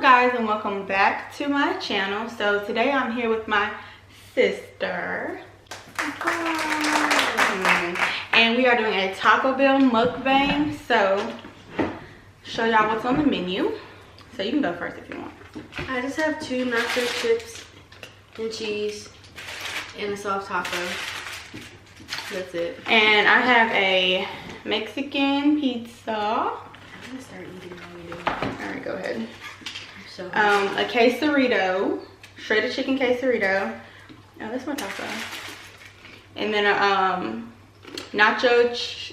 guys, and welcome back to my channel. So today I'm here with my sister. And we are doing a Taco Bell mukbang. So show y'all what's on the menu. So you can go first if you want. I just have 2 nacho chips and cheese and a soft taco. That's it. And I have a Mexican pizza. I'm gonna start eating while we do it. Alright, go ahead. So A quesarito, shredded chicken quesarito. Oh, that's my taco. And then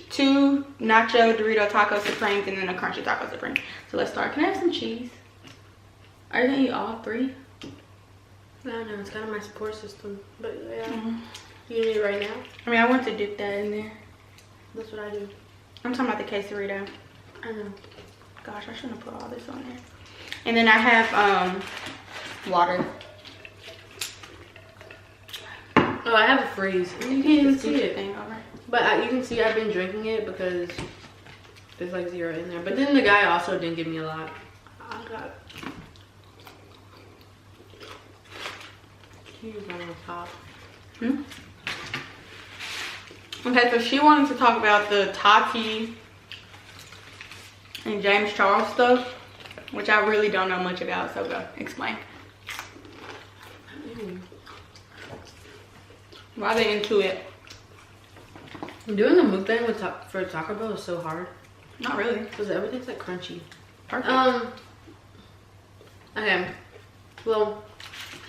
two nacho Dorito taco supremes, and then a crunchy taco supreme. So let's start. Can I have some cheese? Are you gonna eat all 3? I don't know, it's kind of my support system, but yeah. You need it right now? I mean, I want to dip that in there. That's what I do. I'm talking about the quesarito. I know. Gosh, I shouldn't have put all this on there. And then I have water. Oh, I have a freeze. You can't even see it. Thing over. But you can see I've been drinking it because there's like 0 in there. But then the guy also didn't give me a lot. I got cheese on the top. Okay, so she wanted to talk about the Tati and James Charles stuff, which I really don't know much about, so go explain. Why are they into it? Doing the mukbang with for Taco Bell is so hard. Not really. Because everything's like crunchy. Perfect. Okay. Well,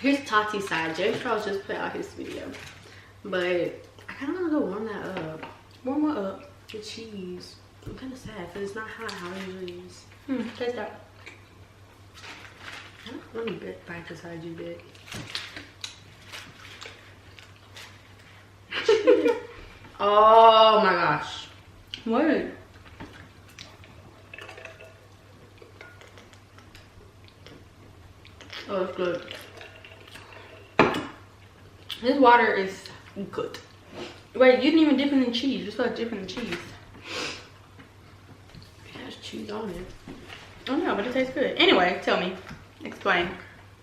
here's Tati's side. James Charles just put out his video. But I kind of want to go warm that up. Warm what up? The cheese. I'm kind of sad because it's not hot how it usually is. Taste that. I don't want to bite the side you bit. Oh my gosh. What? Oh, it's good. This water is good. Wait, you didn't even dip it in cheese. You're supposed to dip it in cheese. It has cheese on it. Oh no, but it tastes good. Anyway, tell me. Explain.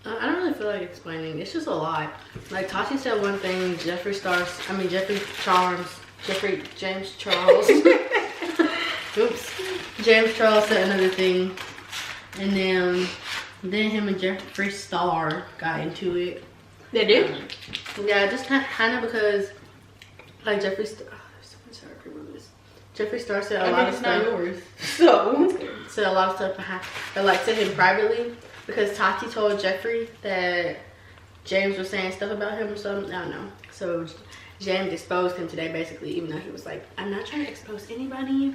I don't really feel like explaining. It's just a lot. Like Tati said one thing, James Charles. Oops. James Charles said another thing. And then him and Jeffree Star got into it. They did? Yeah, just kind of because like Jeffree Star. Oh, there's so much sour cream on this. Jeffree Star said a lot of stuff. It's not yours. So said a lot of stuff behind, but like to him privately, because Tati told Jeffree that James was saying stuff about him or something. I don't know. So James exposed him today, basically, even though he was like, "I'm not trying to expose anybody,"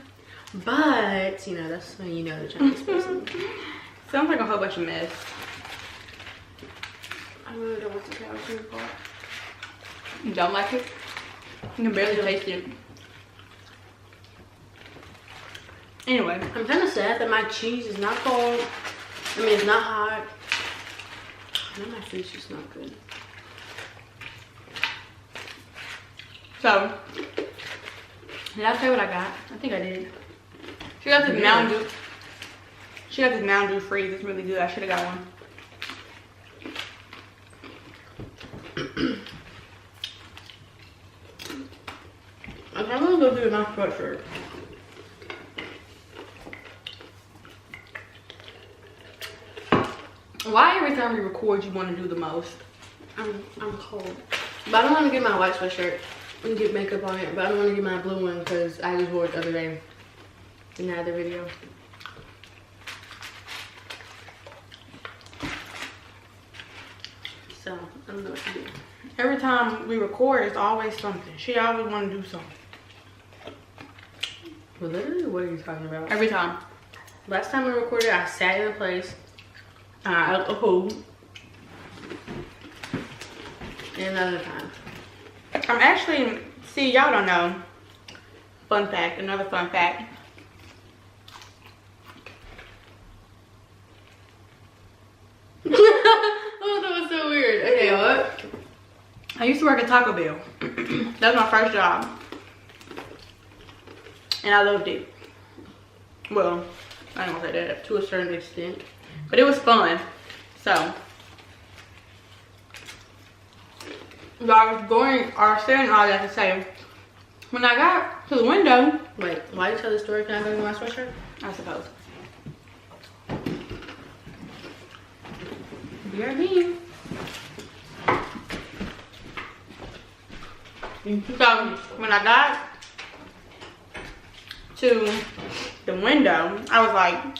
but you know, that's when you know they're trying to expose him. sounds like a whole bunch of mess. I really don't want the sour cream part. You don't like it? You can barely taste it. Anyway, I'm kind of sad that my cheese is not cold. I mean, it's not hot. And my food's just not good. so did I say what I got? I think I did. She got this Mountain Dew. She got this Mountain Dew freeze. It's really good. I should have got one. I'm gonna go do my sweatshirt. Why every time we record you want to do the most? I'm cold. But I don't want to get my white sweatshirt and get makeup on it. But I don't want to get my blue one because I just wore it the other day in the other video. So I don't know what to do. Every time we record, it's always something. She always want to do something. Well, literally, what are you talking about? Every time. Last time we recorded, I sat in a place. And another time. I'm actually, see, y'all don't know. Fun fact, another fun fact. Oh, that was so weird. Okay, what? I used to work at Taco Bell. That was my first job. And I loved it. Well, I don't want to say that to a certain extent. But it was fun. So, I was going, or saying all that to say, when I got to the window. Wait, why you tell the story? Can I go get my sweatshirt? I suppose. BRB. So, when I got to the window, I was like,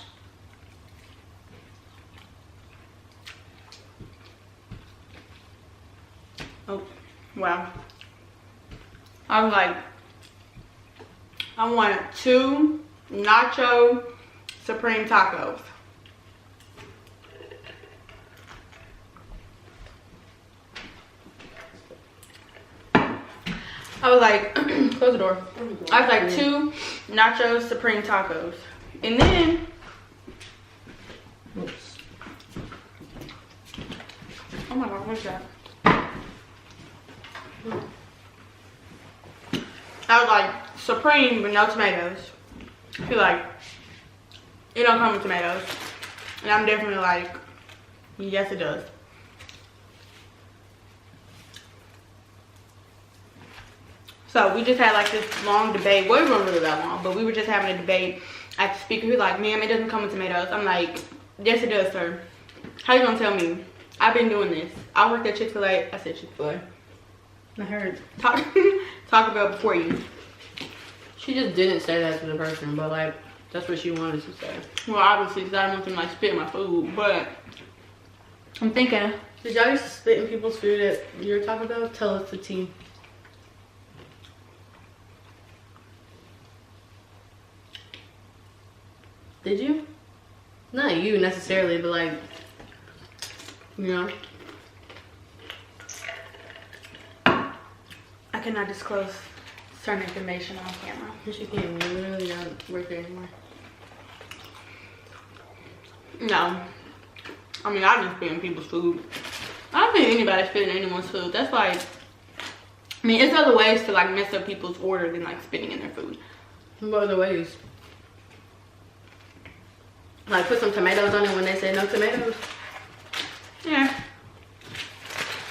oh, wow. I was like, I want 2 nacho supreme tacos. I was like, close the door. I was like 2 nacho supreme tacos. And then, oops. Oh my God, what's that? I was like, supreme with no tomatoes. I feel like it don't come with tomatoes. And I'm definitely like, yes it does. So we just had like this long debate. Well, it wasn't really that long, but we were just having a debate at the speaker. He was like, ma'am, it doesn't come with tomatoes. I'm like, yes it does, sir. How you gonna tell me? I've been doing this. I worked at Chick-fil-A. I said Chick-fil-A. I heard Taco Bell before you. She just didn't say that to the person, but like, that's what she wanted to say. Well, obviously, because I don't want them like spit in my food, but I'm thinking. Did y'all used to spit in people's food at your Taco Bell? Tell us the tea. Did you? Not you necessarily, but like, you know. I cannot disclose certain information on camera. Yes, you can. You literally don't work there anymore. No. I mean, I just spit in people's food. I don't think anybody spit in anyone's food. That's like, I mean, it's other ways to like mess up people's order than like spitting in their food. What other ways? Like put some tomatoes on it when they say no tomatoes? Yeah.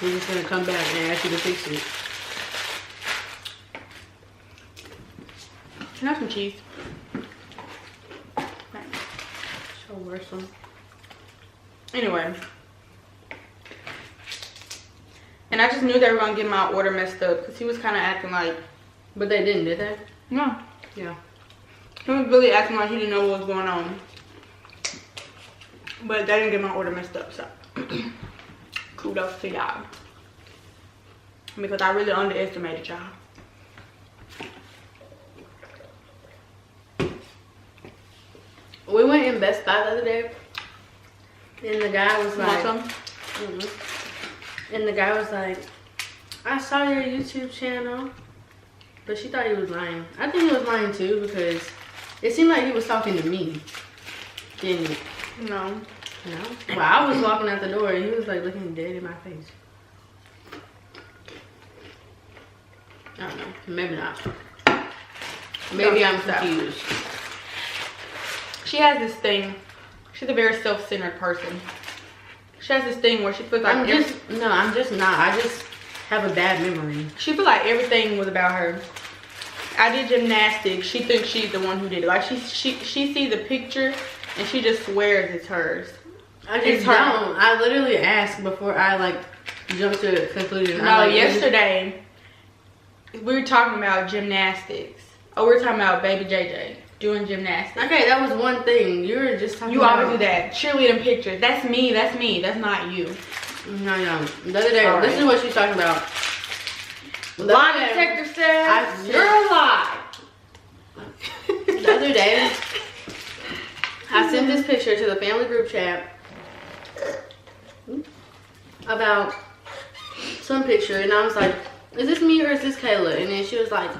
We're just gonna come back and ask you to fix it. Can I have some cheese? So worrisome. Anyway. And I just knew they were gonna get my order messed up because he was kind of acting like. But they didn't, did they? No. Yeah. He was really acting like he didn't know what was going on. But they didn't get my order messed up, so kudos to y'all. Because I really underestimated y'all. We went in Best Buy the other day, and the guy was like, and the guy was like, I saw your YouTube channel, but she thought he was lying. I think he was lying too because it seemed like he was talking to me, didn't it? No. No? Well, I was walking out the door and he was like looking dead in my face. I don't know. Maybe not. Maybe I'm confused. She has this thing. She's a very self-centered person. She has this thing where she feels like I'm just not. I just have a bad memory. She feels like everything was about her. I did gymnastics. She thinks she's the one who did it. Like she sees the picture and she just swears it's hers. I just don't. I literally asked before I like jumped to a conclusion. No, yesterday we were talking about gymnastics. Oh, we were talking about baby JJ doing gymnastics. Okay, that was one thing. You were just talking about. You always do that. Cheerleading pictures. That's me. That's me. That's not you. No. The other day, this is what she's talking about. Lie detector says you're a lie. The other day, I sent this picture to the family group chat about some picture, and I was like, is this me or is this Kayla? And then she was like,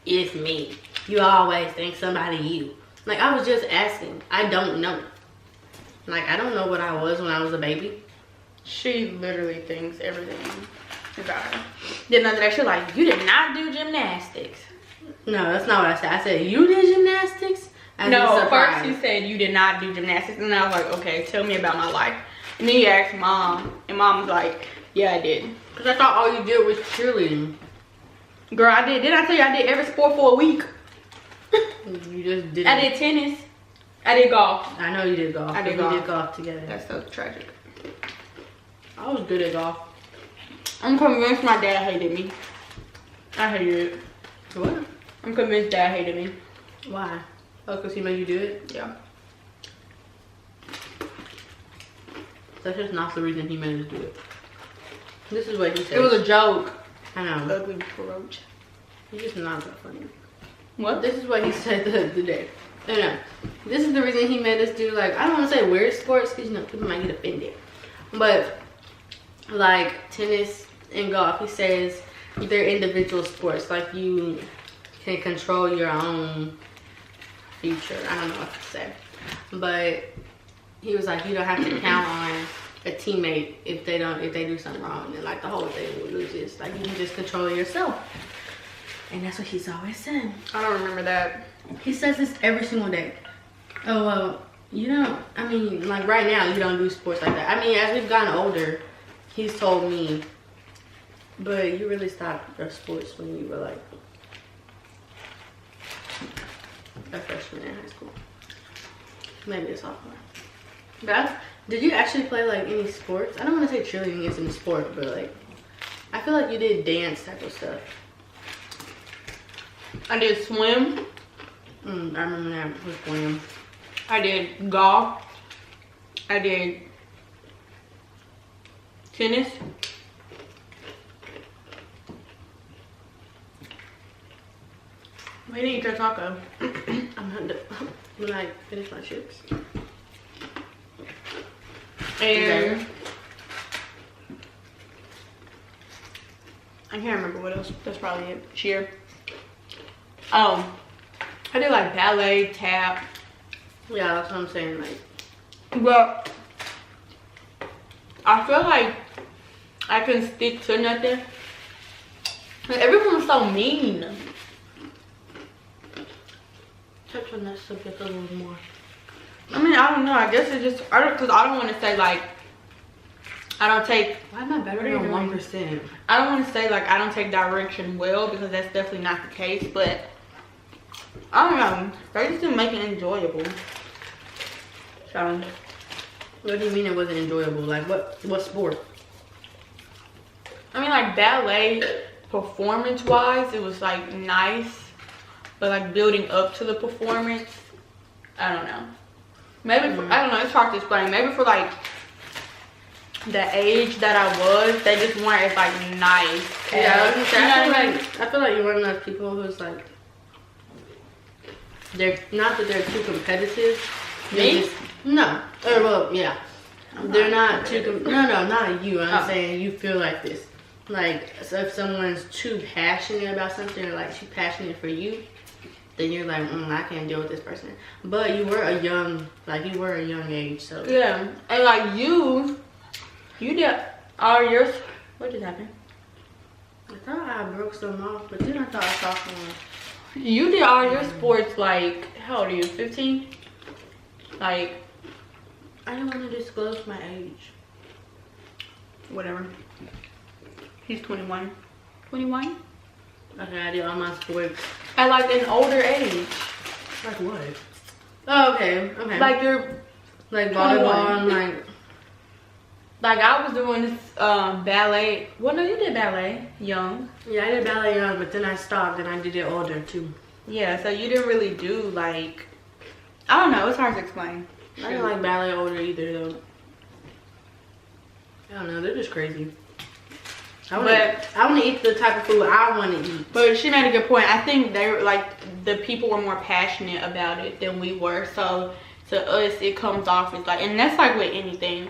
it's me. You always think somebody you. Like, I was just asking. I don't know. Like, I don't know what I was when I was a baby. She literally thinks everything about her. Then the other day, she was like, you did not do gymnastics. No, that's not what I said. I said, you did gymnastics? No, first you said you did not do gymnastics. And I was like, okay, tell me about my life. And then he asked mom, and mom was like, yeah, I did. Because I thought all you did was cheerleading. Girl, I did. Didn't I tell you I did every sport for a week? You just did. I did tennis. I did golf. I know you did golf. I did We golf. did golf together. That's so tragic. I was good at golf. I'm convinced my dad hated me. I hated it. What? I'm convinced dad hated me. Why? Oh, because he made you do it? Yeah. That's just not the reason he made us do it. This is what he said. It was a joke. I know. Ugly roach. He's just not that funny. What? This is what he said the other day. No. This is the reason he made us do, like, I don't want to say weird sports because, you know, people might get offended. But, like, tennis and golf, he says they're individual sports. Like, you can control your own future. I don't know what to say. But he was like, you don't have to count on a teammate if they do something wrong. And, like, the whole thing will lose. It's like, you can just control yourself. And that's what he's always saying. I don't remember that. He says this every single day. Oh, well, you don't, I mean, like right now, you don't do sports like that. I mean, as we've gotten older, he's told me, but you really stopped your sports when you were like a freshman in high school. Maybe a sophomore. Did you actually play like any sports? I don't want to say cheerleading isn't a sport, but like, I feel like you did dance type of stuff. I did swim. I remember that with swim. I did golf. I did tennis. We didn't eat your taco. I'm not done. When I finish my chips. And I can't remember what else. That's probably it. Cheer. I did like ballet, tap. Yeah, that's what I'm saying. Like, But I feel like I couldn't stick to nothing. Like, everyone was so mean. touch on that subject a little more. I mean, I don't know. I guess it's just, because I don't want to say like, I don't take. Why am I better than 1%? I don't want to say like I don't take direction well, because that's definitely not the case. But I don't know. They just didn't make it enjoyable. So. What do you mean it wasn't enjoyable? Like what sport? I mean, like ballet, performance-wise, it was like nice, but like building up to the performance, I don't know. Maybe for, I don't know. It's hard to explain. Maybe for like the age that I was, they just weren't as like nice. Yeah, I feel like you're one of those people who's like, they're not that they're too competitive. Me? No. Or well, yeah. They're not too. No, not you. I'm saying you feel like this. Like, so if someone's too passionate about something, or like too passionate for you, then you're like, I can't deal with this person. But you were a young age, so yeah. And like you did all yours. What just happened? I thought I broke some off, but then I thought I saw someone. You did all your sports like, how old are you? 15? Like, I don't want to disclose my age. Whatever. He's 21. 21? Okay, I did all my sports. At like an older age. Like what? Oh, okay. Like you're like volleyball and like I was doing this ballet. Well, no, you did ballet young. Yeah, I did ballet young, but then I stopped and I did it older too. Yeah, so you didn't really do like, I don't know, it's hard to explain. I didn't like ballet older either though. I don't know, they're just crazy. I want to eat the type of food I want to eat. But she made a good point. I think they were like, the people were more passionate about it than we were. So to us, it comes off as like, and that's like with anything.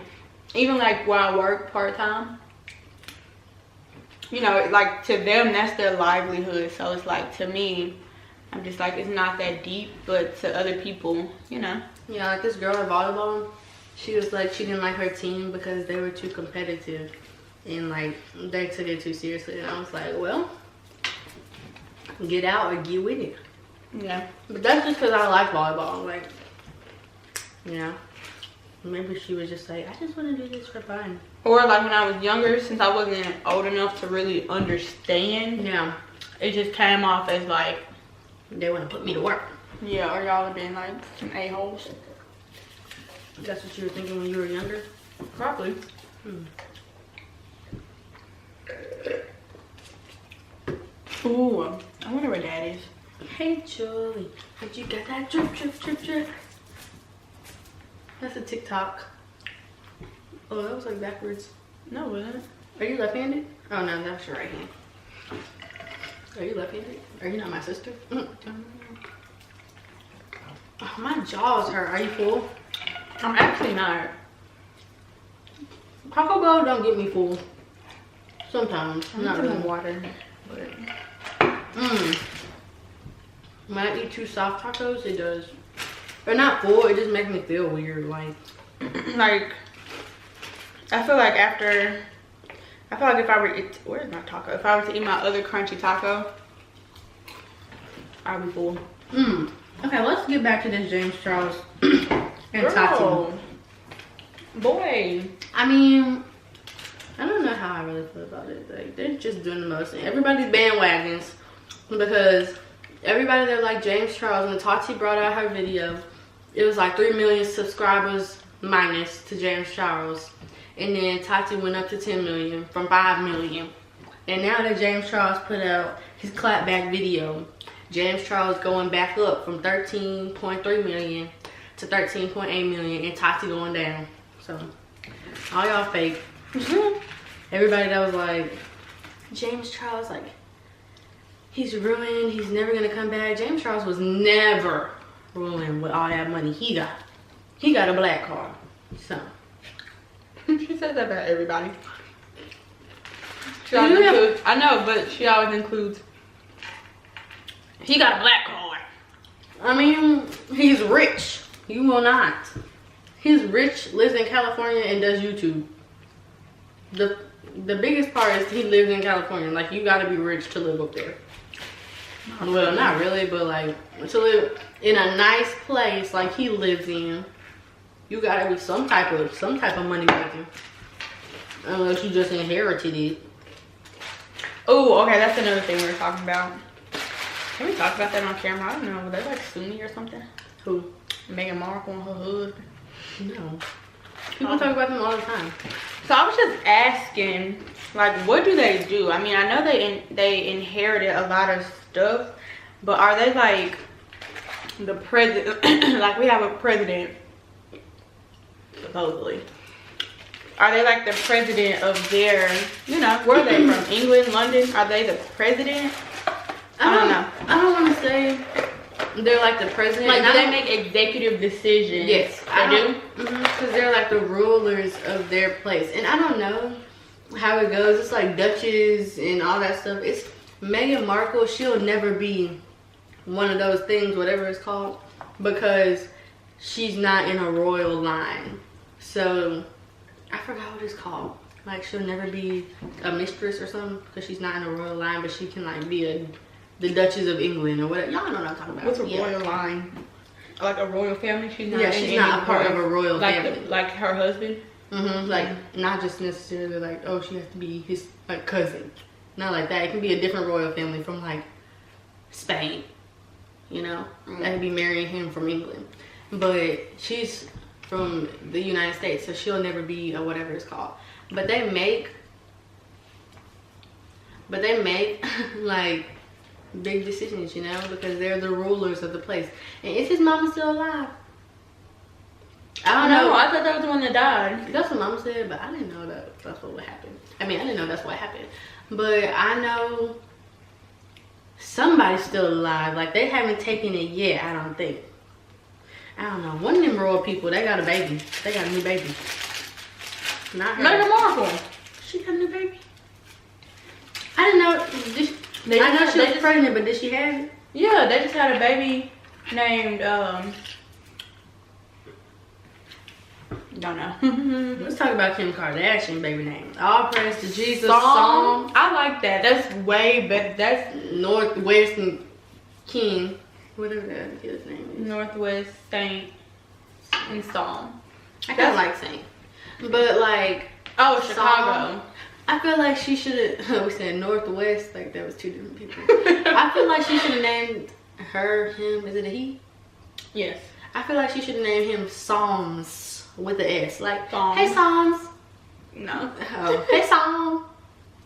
Even like where I work part-time, you know, like to them, that's their livelihood. So it's like, to me, I'm just like, it's not that deep. But to other people, you know. Yeah, like this girl at volleyball, she was like, she didn't like her team because they were too competitive. And like, they took it too seriously. And I was like, well, get out or get with it. Yeah. But that's just because I like volleyball. Like, you know. Maybe she was just like, I just want to do this for fun. Or like when I was younger, since I wasn't old enough to really understand. Yeah. It just came off as like, they want to put me to work. yeah, or y'all have been like some a-holes. That's what you were thinking when you were younger? Probably. Ooh, I wonder where Dad is. Hey Julie, have you got that drip, drip, drip, drip? That's a TikTok. Oh, that was like backwards. No, it wasn't. Are you left-handed? Oh no, that's your right hand. Are you left-handed? Are you not my sister? Oh, my jaws hurt. Are you full? I'm actually not. Taco Bell don't get me full. Sometimes. I'm Not really. water. But when I eat 2 soft tacos, it does. But not full, it just makes me feel weird. Like I feel like after, if I were to eat, where's my taco? If I were to eat my other crunchy taco, I'd be full. Okay, let's get back to this James Charles and Tati. Boy. I mean, I don't know how I really feel about it. Like, they're just doing the most. And everybody's bandwagons because everybody that like James Charles, when Tati brought out her video, it was like 3 million subscribers minus to James Charles. And then Tati went up to 10 million from 5 million. And now that James Charles put out his clapback video, James Charles going back up from 13.3 million to 13.8 million, and Tati going down. So, all y'all fake. Everybody that was like, James Charles, like, he's ruined, he's never gonna come back. James Charles was never ruined with all that money he got. He got a black car. So. She says that about everybody. She always includes, I know, but she always includes, he got a black car. I mean, he's rich. You will not. He's rich, lives in California, and does YouTube. The biggest part is he lives in California. Like, you gotta be rich to live up there. Well, not really, but like, to live in a nice place like he lives in, you gotta be some type of money making. Unless you just inherited it. Oh, okay, that's another thing we were talking about. Can we talk about that on camera? I don't know. Were they like sue me or something? Who? Meghan Markle and her husband. No. People talk about them all the time. So I was just asking, like, what do they do? I mean, I know they inherited a lot of stuff, but are they like the president? Like, we have a president, supposedly. Are they like the president of their, you know, where are they from? England, London? Are they the president? I don't know. I don't want to say they're like the president. Like, do they make executive decisions? Yes, they do. Because they're like the rulers of their place. And I don't know how it goes. It's like duchess and all that stuff. It's Meghan Markle. She'll never be one of those things, whatever it's called, because she's not in a royal line. So I forgot what it's called. Like, she'll never be a mistress or something because she's not in a royal line, but she can like be the Duchess of England or whatever. Y'all know what I'm talking about. What's a royal line? Like a royal family? She's not. Yeah, she's not a part of a royal family. Like her husband. Like, not just necessarily like, oh, she has to be his like cousin. Not like that. It can be a different royal family from like Spain. You know, that could be marrying him from England, but she's from the United States, so she'll never be a whatever it's called. But they make like big decisions, you know, because they're the rulers of the place. And is his mama still alive? I don't know. I thought that was the one that died. That's what mama said, but I didn't know that's what would happen. I mean, I didn't know that's what happened, but I know somebody's still alive. Like, they haven't taken it yet, I don't think. I don't know. One of them royal people, they got a baby. They got a new baby. Not her. Meghan Markle. She got a new baby. I didn't know. I know she was pregnant, but did she have it? Yeah, they just had a baby named don't know. Let's talk about Kim Kardashian baby name. All praise to Jesus. Song. I like that. That's way better. That's Northwest King. Whatever that kid's name is. Northwest Saint and Psalm. I kind of like Saint. But like, oh, Chicago. I feel like she should have, we said Northwest, like that was two different people. I feel like she should have named her, him, is it a he? Yes. I feel like she should have named him Psalms with the S. Like, Psalms. hey Psalms. No. Oh, hey Psalm.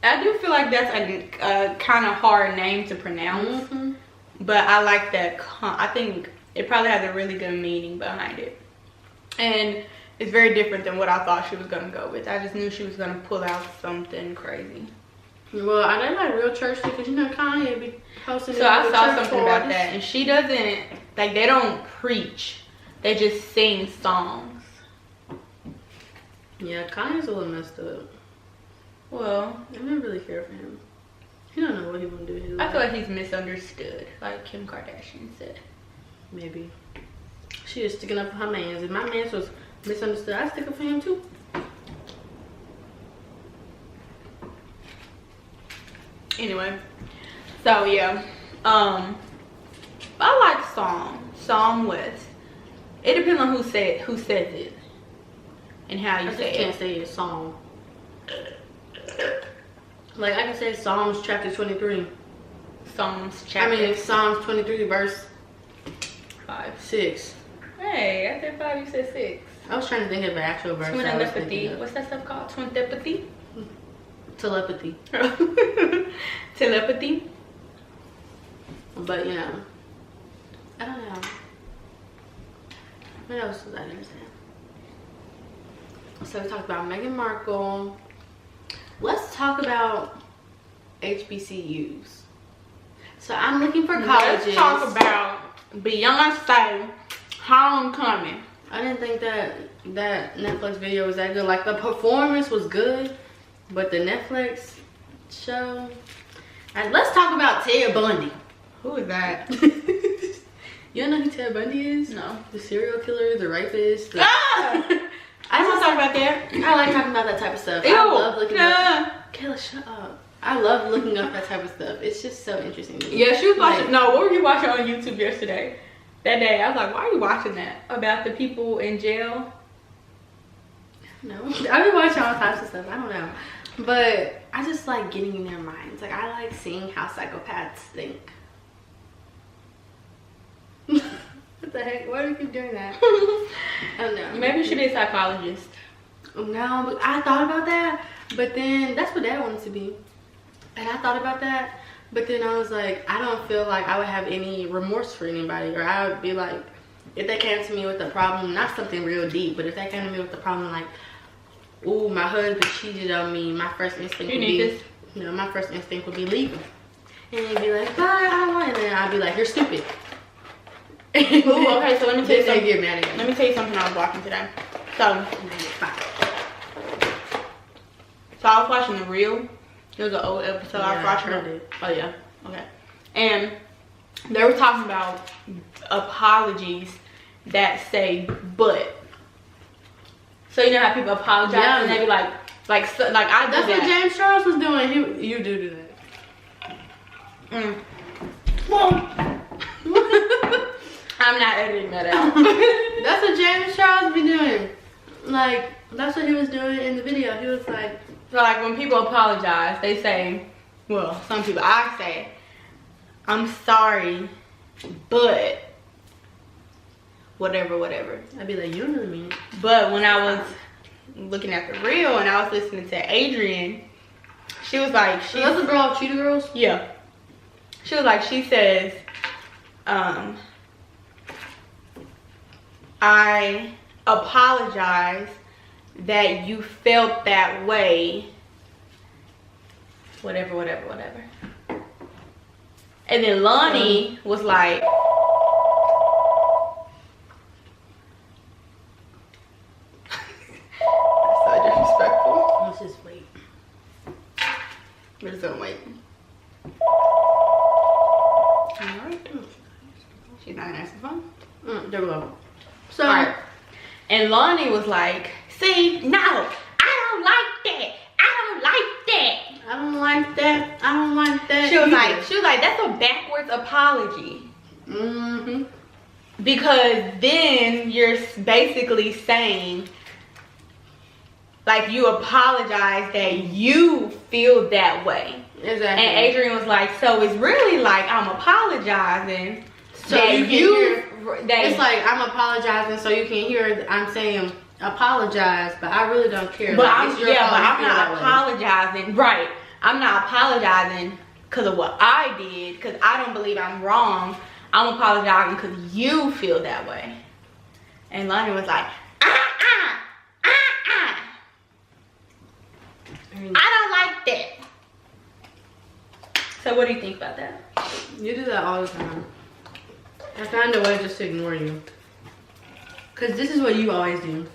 I do feel like that's a kind of hard name to pronounce. Mm-hmm. But I like that. I think it probably has a really good meaning behind it. And it's very different than what I thought she was going to go with. I just knew she was going to pull out something crazy. Well, I didn't like real church because you know Kanye be hosting. So I saw something about that, and she doesn't, like, they don't preach. They just sing songs. Yeah, Kanye's a little messed up. Well, I don't really care for him. He don't know what he want to do with his life. I feel like he's misunderstood, like Kim Kardashian said. Maybe. She is sticking up for her mans. If my mans was misunderstood, I'd stick up for him too. Anyway, so yeah, I like song with. It depends on who says it and how you say it. I can't say a song. Like I can say Psalms chapter 23. Psalms chapter. Psalms 23 verse 5. 6. Hey, I said 5. You said 6. I was trying to think of an actual verse. Telepathy. What's that stuff called? Telepathy. Telepathy. Telepathy. But you know, I don't know. What else was I gonna say? So we talked about Meghan Markle. Let's talk about HBCUs. So I'm looking for colleges. Let's talk about Beyonce homecoming. I didn't think that Netflix video was that good. Like the performance was good, but the Netflix show. And let's talk about Ted Bundy. Who is that? You don't know who Ted Bundy is? No. The serial killer, the rapist. I want to talk about that. I like talking about that type of stuff. Ew. I love looking up. Kayla, shut up. I love looking up that type of stuff. It's just so interesting to me. Yeah, she was watching. No, what were you watching on YouTube yesterday? That day, I was like, why are you watching that? About the people in jail? No. I've been watching all types of stuff. I don't know. But I just like getting in their minds. Like, I like seeing how psychopaths think. What the heck? Why do you keep doing that? I don't know. Maybe you should be a psychologist. No, but I thought about that. But then, that's what Dad wanted to be. And I thought about that. But then I was like, I don't feel like I would have any remorse for anybody. Or I would be like, if they came to me with a problem, not something real deep, but if they came to me with a problem like, ooh, my husband cheated on me, my first instinct would be, my first instinct would be leaving. And they'd be like, bye, I don't want it. And then I'd be like, you're stupid. Ooh, okay, so let me tell you something. Get mad again. Let me tell you something I was watching today. So I was watching The Real. It was an old episode. Yeah, I was watching it. Oh yeah, okay. And they were talking about apologies that say "but." So you know how people apologize and they be like I do That's that. what James Charles was doing. You do that. Well, I'm not editing that out. That's what James Charles be doing. Like, that's what he was doing in the video. He was like, so like when people apologize, they say, well, some people, I say, I'm sorry, but whatever. I'd be like, you don't really mean it. But when I was looking at The Real and I was listening to Adrian, she was like, So that's the girl of Cheetah Girls? Yeah. She was like, she says, I apologize that you felt that way. Whatever. And then Lonnie was like, that's so disrespectful. Let's just wait. We're just gonna wait. She's not answering the phone. There we go. So, Alright. And Lonnie was like, see, no, I don't like that. I don't like that. I don't like that. I don't like that. She was like, that's a backwards apology. Mm-hmm. Because then you're basically saying like you apologize that you feel that way. Exactly. And Adrian was like, so it's really like I'm apologizing. So that you can hear, that it's like I'm apologizing so you can hear I'm saying apologize, but I really don't care. But like, I'm, it's your yeah, fault but you I'm feel not that way. apologizing. Right. I'm not apologizing because of what I did, because I don't believe I'm wrong. I'm apologizing because you feel that way. And Lonnie was like, I don't like that. So what do you think about that? You do that all the time. I find a way just to ignore you. Because this is what you always do.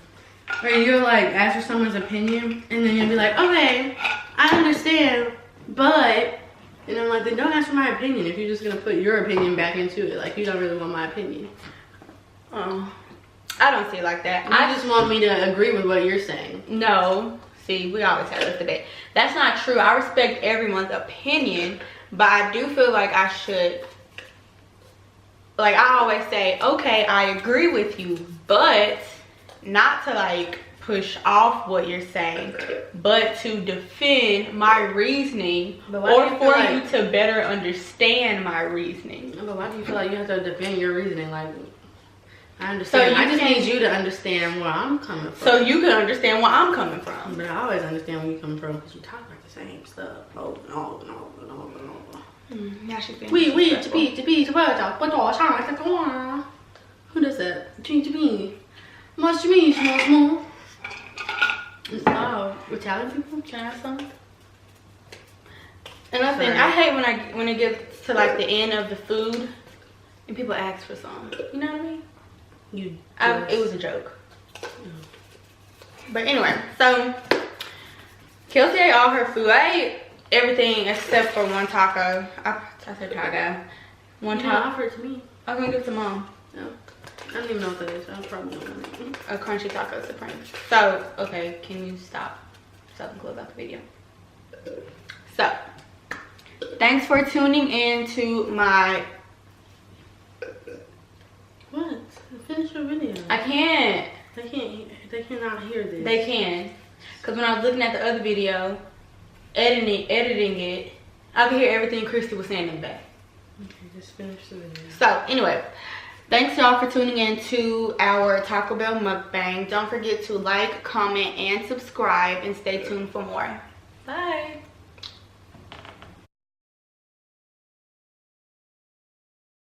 Where you'll like ask for someone's opinion and then you'll be like, okay, I understand, but, and I'm like, then don't ask for my opinion if you're just going to put your opinion back into it. Like, you don't really want my opinion. Oh, I don't see it like that. I just want me to agree with what you're saying. No. See, we always have this debate. That's not true. I respect everyone's opinion, but I do feel like I should, like I always say, okay, I agree with you, but not to like push off what you're saying, but to defend my reasoning or for like, you to better understand my reasoning. But why do you feel like you have to defend your reasoning? Like, I understand. So I just need you to understand where I'm coming from. So you can understand where I'm coming from. But I always understand where you're coming from because you talk like the same stuff over and over and over and over and over. Now she's being Who does that? Much to me, small. Oh, Italian people? Can I have some? Another thing, I hate when it gets to like the end of the food and people ask for some. You know what I mean? It was a joke. But anyway, so Kelsey ate all her food. I ate everything except for one taco. I said taco. One taco. Offer it to me. I was gonna give it to mom. No. I don't even know what that is. I probably don't know. A crunchy taco supreme. So, okay, can you stop and close out the video? So, thanks for tuning in to my... What? Finish your video. I can't. They cannot hear this. They can. Because when I was looking at the other video, editing it, I could hear everything Christy was saying in the back. Okay, just finish the video. So, anyway, thanks y'all for tuning in to our Taco Bell mukbang. Don't forget to like, comment, and subscribe, and stay tuned for more. Bye.